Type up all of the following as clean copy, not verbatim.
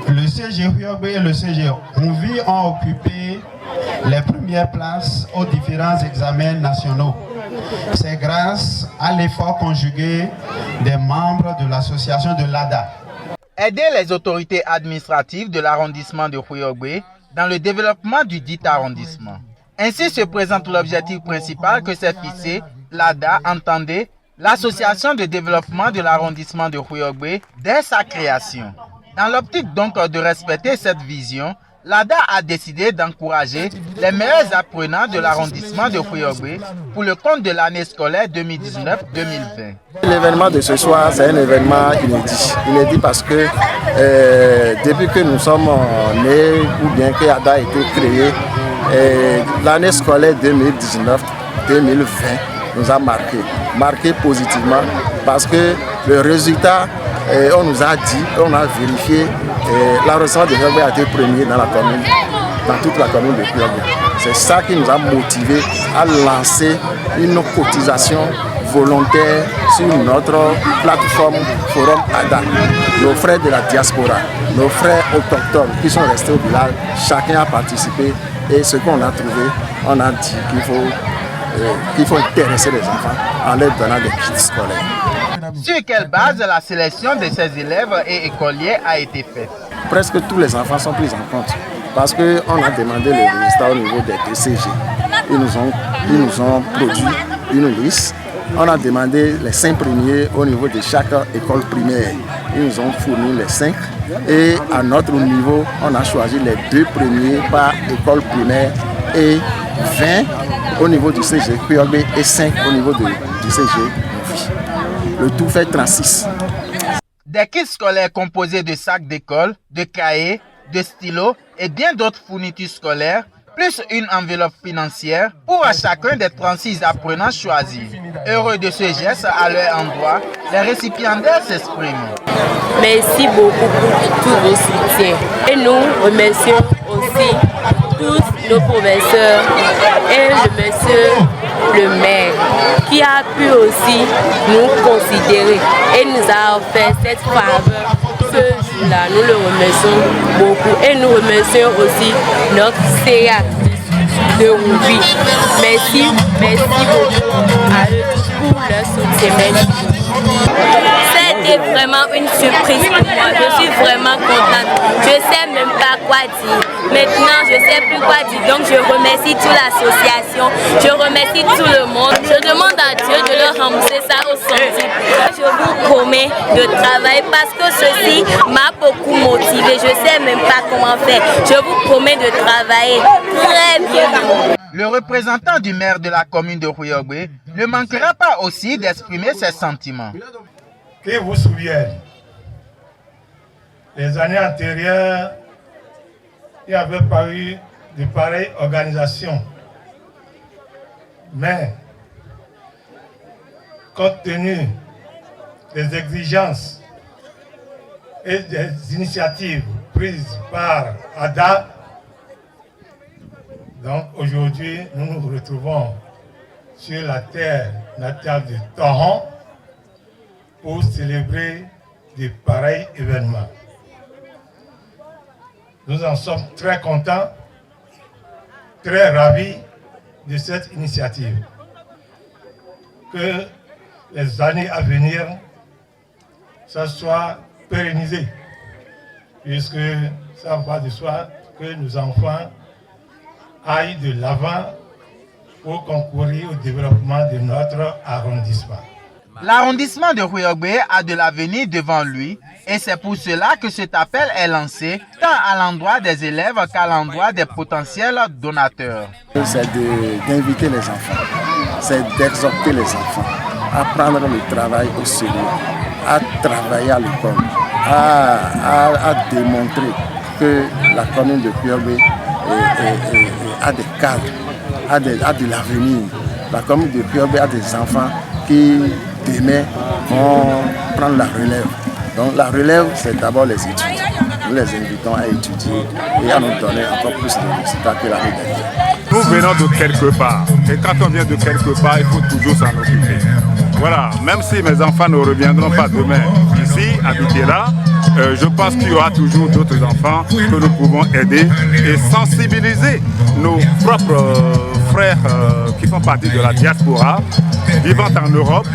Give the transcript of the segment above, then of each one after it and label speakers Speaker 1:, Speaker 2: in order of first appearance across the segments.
Speaker 1: Le CG Houiogbe et le CG Mouvi ont occupé les premières places aux différents examens nationaux. C'est grâce à l'effort conjugué des membres de l'association de l'ADA.
Speaker 2: Aider les autorités administratives de l'arrondissement de Houiogbe dans le développement du dit arrondissement. Ainsi se présente l'objectif principal que s'est fixé l'ADA, entendez, l'association de développement de l'arrondissement de Houiogbe dès sa création. Dans l'optique donc de respecter cette vision, l'ADA a décidé d'encourager les meilleurs apprenants de l'arrondissement de Houiogbe pour le compte de l'année scolaire 2019-2020.
Speaker 3: L'événement de ce soir, c'est un événement inédit. Inédit parce que depuis que nous sommes nés, ou bien que l'ADA a été créé, l'année scolaire 2019-2020 nous a marqué positivement parce que le résultat, on nous a dit, on a vérifié, l'arrondissement de Houiogbe a été premier dans la commune, dans toute la commune de Houiogbe. C'est ça qui nous a motivés à lancer une cotisation volontaire sur notre plateforme Forum ADA. Nos frères de la diaspora, nos frères autochtones qui sont restés au village, chacun a participé et ce qu'on a trouvé, on a dit qu'il faut intéresser les enfants en leur donnant des kits scolaires.
Speaker 2: Sur quelle base la sélection de ces élèves et écoliers a été faite?
Speaker 3: Presque tous les enfants sont pris en compte parce qu'on a demandé les résultats au niveau des DCG. Ils nous ont produit une liste. On a demandé les 5 premiers au niveau de chaque école primaire. Ils nous ont fourni les 5. Et à notre niveau, on a choisi les 2 premiers par école primaire et 20 au niveau du CG Houiogbe et 5 au niveau du CG Mouvi. Le tout fait 36.
Speaker 2: Des kits scolaires composés de sacs d'école, de cahiers, de stylos et bien d'autres fournitures scolaires, plus une enveloppe financière pour chacun des 36 apprenants choisis. Heureux de ce geste à leur endroit, les récipiendaires s'expriment.
Speaker 4: Merci beaucoup pour tous vos soutiens. Et nous remercions aussi tous nos professeurs et le monsieur le maire qui a pu aussi nous considérer et nous a offert cette faveur ce jour-là. Nous le remercions beaucoup et nous remercions aussi notre CA de Rouvi. Merci beaucoup à eux pour leur soutien. C'était vraiment une surprise pour moi. Je suis vraiment contente. Je ne sais même pas quoi dire. Maintenant, je ne sais plus quoi dire. Donc, je remercie toute l'association. Je remercie tout le monde. Je demande à Dieu de leur rembourser ça au centime. Je vous promets de travailler parce que ceci m'a beaucoup motivée. Je ne sais même pas comment faire. Je vous promets de travailler très bien.
Speaker 2: Le représentant du maire de la commune de Houiogbe ne manquera pas aussi d'exprimer ses sentiments.
Speaker 5: Que vous souviennent, les années antérieures, il n'y avait pas eu de pareille organisation. Mais, compte tenu des exigences et des initiatives prises par ADA, donc aujourd'hui, nous nous retrouvons sur la terre natale de Toron pour célébrer de pareils événements. Nous en sommes très contents, très ravis de cette initiative. Que les années à venir, ça soit pérennisé, puisque ça va de soi que nos enfants aillent de l'avant pour concourir au développement de notre arrondissement.
Speaker 2: L'arrondissement de Houiogbe a de l'avenir devant lui et c'est pour cela que cet appel est lancé tant à l'endroit des élèves qu'à l'endroit des potentiels donateurs.
Speaker 3: C'est d'inviter les enfants, c'est d'exhorter les enfants à prendre le travail au sérieux, à travailler à l'école, à démontrer que la commune de Houiogbe a des cadres, a de l'avenir. La commune de Houiogbe a des enfants qui demain vont prendre la relève. Donc la relève, c'est d'abord les études. Nous les invitons à étudier et à nous donner encore plus de résultats que l'année dernière.
Speaker 6: Nous venons de quelque part. Et quand on vient de quelque part, il faut toujours s'en occuper. Voilà, même si mes enfants ne reviendront pas demain ici, habiter là, je pense qu'il y aura toujours d'autres enfants que nous pouvons aider et sensibiliser nos propres frères qui font partie de la diaspora, vivant en Europe,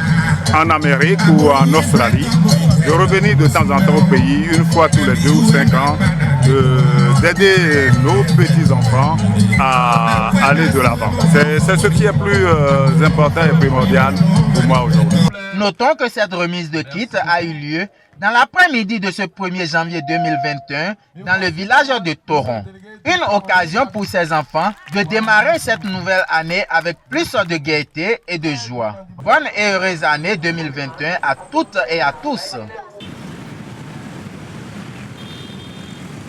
Speaker 6: en Amérique ou en Australie, de revenir de temps en temps au pays, une fois tous les 2 ou 5 ans, d'aider nos petits-enfants à aller de l'avant. C'est ce qui est plus important et primordial pour moi aujourd'hui.
Speaker 2: Notons que cette remise de kits a eu lieu dans l'après-midi de ce 1er janvier 2021 dans le village de Toron. Une occasion pour ces enfants de démarrer cette nouvelle année avec plus de gaieté et de joie. Bonne et heureuse année 2021 à toutes et à tous.